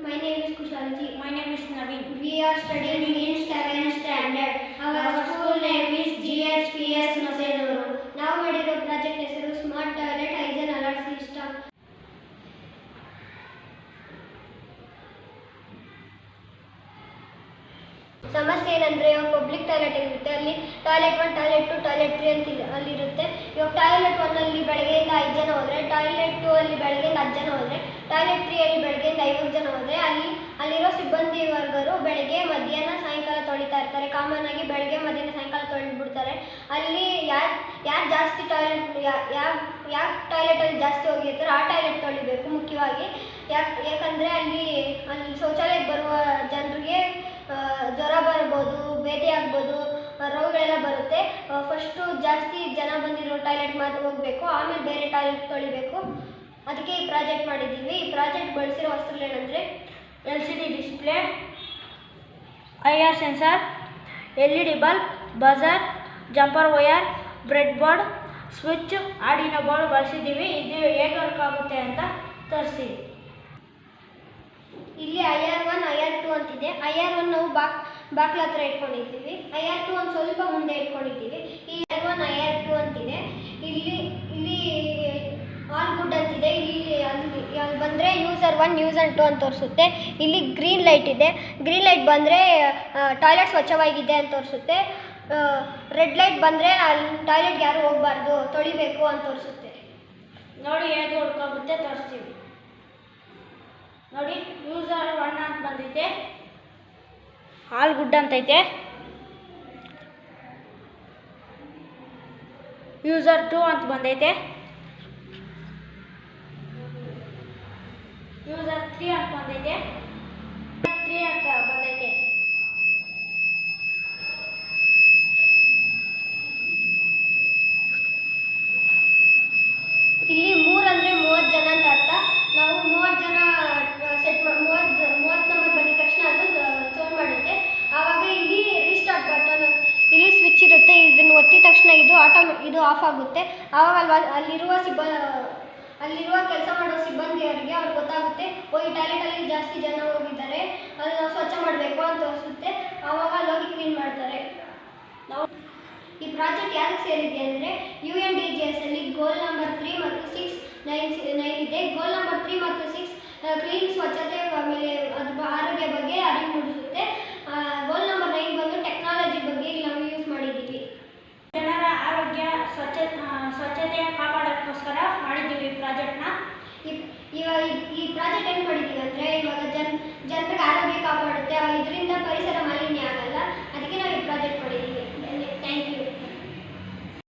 My name is Kushalji. My name is Naveen. We are studying in 7th standard. Our school name is GHPS Maseduru. ನಾವು ಮಾಡಿರೋ project ಹೆಸರು smart toilet hygiene alert system. ಸಮಸ್ಯೆ ಏನಂದರೆ ಇವಾಗ public toilet ಇರುತ್ತೆ, ಅಲ್ಲಿ toilet 1, toilet 2, toilet 3 ಅಂತ ಅಲ್ಲಿರುತ್ತೆ. ಇವಾಗ ಟಾಯ್ಲೆಟ್ 1 ಬೆಳಗ್ಗೆಯಿಂದ 5 ಜನ ಹೋದರೆ, ಟಾಯ್ಲೆಟ್ 2 ಬೆಳಗ್ಗೆಯಿಂದ 10 ಜನ ಹೋದರೆ, ಟಾಯ್ಲೆಟ್ 3 ಬೆಳಗ್ಗೆಯಿಂದ 50 ಜನ ಹೋದರೆ ಅಲ್ಲಿರೋ ಸಿಬ್ಬಂದಿ ವರ್ಗರು ಬೆಳಗ್ಗೆ ಮಧ್ಯಾಹ್ನ ಸಾಯಂಕಾಲ ತೊಳಿತಾ ಇರ್ತಾರೆ. ಕಾಮನ್ ಆಗಿ ಬೆಳಗ್ಗೆ ಮಧ್ಯಾಹ್ನ ಸಾಯಂಕಾಲ ತೊಳೆದ್ಬಿಡ್ತಾರೆ. ಅಲ್ಲಿ ಯಾರು ಜಾಸ್ತಿ ಯಾವ ಟಾಯ್ಲೆಟಲ್ಲಿ ಜಾಸ್ತಿ ಹೋಗಿರ್ತಾರೆ ಆ ಟಾಯ್ಲೆಟ್ ತೊಳಿಬೇಕು ಮುಖ್ಯವಾಗಿ. ಯಾಕಂದರೆ ಅಲ್ಲಿ ಶೌಚಾಲಯಕ್ಕೆ ಬರುವ ಜನರಿಗೆ ಜ್ವರ ಬರ್ಬೋದು, ಭೇದಿ ಆಗ್ಬೋದು, ರೋಗಗಳೆಲ್ಲ ಬರುತ್ತೆ. ಫಸ್ಟು ಜಾಸ್ತಿ ಜನ ಬಂದಿರೋ ಟಾಯ್ಲೆಟ್ ಮಾತ್ರ ಹೋಗಬೇಕು, ಆಮೇಲೆ ಬೇರೆ ಟಾಯ್ಲೆಟ್ ತೊಳಿಬೇಕು. ಅದಕ್ಕೆ ಈ ಪ್ರಾಜೆಕ್ಟ್ ಮಾಡಿದ್ದೀವಿ. ಈ ಪ್ರಾಜೆಕ್ಟ್ ಬಳಸಿರೋ ವಸ್ತುಗಳೇನೆಂದರೆ LCD display, IR sensor, LED bulb, buzzer, jumper wire, bread board, switch, Arduino board ಬಳಸಿದ್ದೀವಿ. ಇದು ಹೇಗೆ ವರ್ಕ್ ಆಗುತ್ತೆ ಅಂತ ತೋರಿಸಿ. ಇಲ್ಲಿ IR1 IR2 ಅಂತಿದೆ. IR1 ನಾವು ಬಾಕ್ಲ ಹತ್ರ ಇಟ್ಕೊಂಡಿದ್ದೀವಿ. IR2 ಒಂದು ಸ್ವಲ್ಪ ಮುಂದೆ ಇಟ್ಕೊಂಡಿದ್ದೀವಿ. ಈ IR1 IR2 ಅಂತಿದೆ. ಇಲ್ಲಿ ಆಲ್ ಗುಡ್ ಅಂತಿದೆ. ಅಲ್ಲಿ ಬಂದರೆ ಯೂಸರ್ 1 ಯೂಸರ್ 2 ಅಂತ ತೋರಿಸುತ್ತೆ. ಇಲ್ಲಿ ಗ್ರೀನ್ ಲೈಟ್ ಇದೆ. ಗ್ರೀನ್ ಲೈಟ್ ಬಂದರೆ ಟಾಯ್ಲೆಟ್ ಸ್ವಚ್ಛವಾಗಿದೆ ಅಂತ ತೋರಿಸುತ್ತೆ. ರೆಡ್ ಲೈಟ್ ಬಂದರೆ ಅಲ್ಲಿ ಟಾಯ್ಲೆಟ್ಗೆ ಯಾರು ಹೋಗಬಾರ್ದು, ತೊಳಿಬೇಕು ಅಂತ ತೋರಿಸುತ್ತೆ. ನೋಡಿ ಹೇಗೆ ವರ್ಕ್ ಆಗುತ್ತೆ ತೋರಿಸ್ತೀವಿ. ನೋಡಿ ಯೂಸರ್ 1 ಅಂತ ಬಂದೈತೆ, ಆಲ್ ಗುಡ್ ಅಂತೈತೆ. ಯೂಸರ್ 2 ಅಂತ ಬಂದೈತೆ, ಯೂಸರ್ 3 ಅಂತ ಬಂದೈತೆ, 3 ಅಂತ ಬಂದೈತೆ. ಇಲ್ಲಿ 3 ಅಂದರೆ 30 ಜನ ಅಂತ ಅರ್ಥ. ನಾವು 30 ಜನ ಸೆಟ್ 30 ನಂಬರ್ ಬಂದಿದ ತಕ್ಷಣ ಅದು ಸೌಂಡ್ ಮಾಡುತ್ತೆ. ಆವಾಗ ಇಲ್ಲಿ ರೀಸ್ಟಾರ್ಟ್ ಬಟನ್, ಇಲ್ಲಿ ಸ್ವಿಚ್ ಇರುತ್ತೆ. ಇದನ್ನು ಒತ್ತಿದ ತಕ್ಷಣ ಇದು ಆಫ್ ಆಗುತ್ತೆ. ಆವಾಗ ಅಲ್ಲಿರುವ ಕೆಲಸ ಮಾಡೋ ಸಿಬ್ಬಂದಿಯವರಿಗೆ ಅವ್ರಿಗೆ ಗೊತ್ತಾಗುತ್ತೆ, ಈ ಟಾಯ್ಲೆಟಲ್ಲಿ ಜಾಸ್ತಿ ಜನ ಹೋಗಿದ್ದಾರೆ, ಅಲ್ಲಿ ನಾವು ಸ್ವಚ್ಛ ಮಾಡಬೇಕು ಅಂತ ತೋರಿಸುತ್ತೆ. ಆವಾಗ ಅಲ್ಲೋಗಿ ಕ್ಲೀನ್ ಮಾಡ್ತಾರೆ. ಈ ಪ್ರಾಜೆಕ್ಟ್ ಯಾರಿಗೆ ಸೇರಿದೆ ಅಂದರೆ UNDGS ಅಲ್ಲಿ ಗೋಲ್ ನಂಬರ್ 3 ಮತ್ತು 6 9 ಇದೆ. ಗೋಲ್ ನಂಬರ್ 3 ಮತ್ತು 6 ಕ್ಲೀನ್ ಸ್ವಚ್ಛತೆ ಆಮೇಲೆ ಅದ್ರ ಆರೋಗ್ಯ ಬಗ್ಗೆ ಅರಿವು ಮೂಡಿಸುತ್ತೆ. ಗೋಲ್ ನಂಬರ್ 9 ಬಂದು ಟೆಕ್ನಾಲಜಿ ಬಗ್ಗೆ ಇಲ್ಲಿ ನಾವು ಯೂಸ್ ಮಾಡಿದ್ದೀವಿ. ಜನರ ಆರೋಗ್ಯ ಸ್ವಚ್ಛತೆ ಕಾಪಾಡೋಕ್ಕೋಸ್ಕರ ಮಾಡಿದ್ದೀವಿ ಈ ಪ್ರಾಜೆಕ್ಟ್ನ. ಈ ಪ್ರಾಜೆಕ್ಟ್ ಏನು ಮಾಡಿದ್ದೀವಿ ಅಂದರೆ, ಇವಾಗ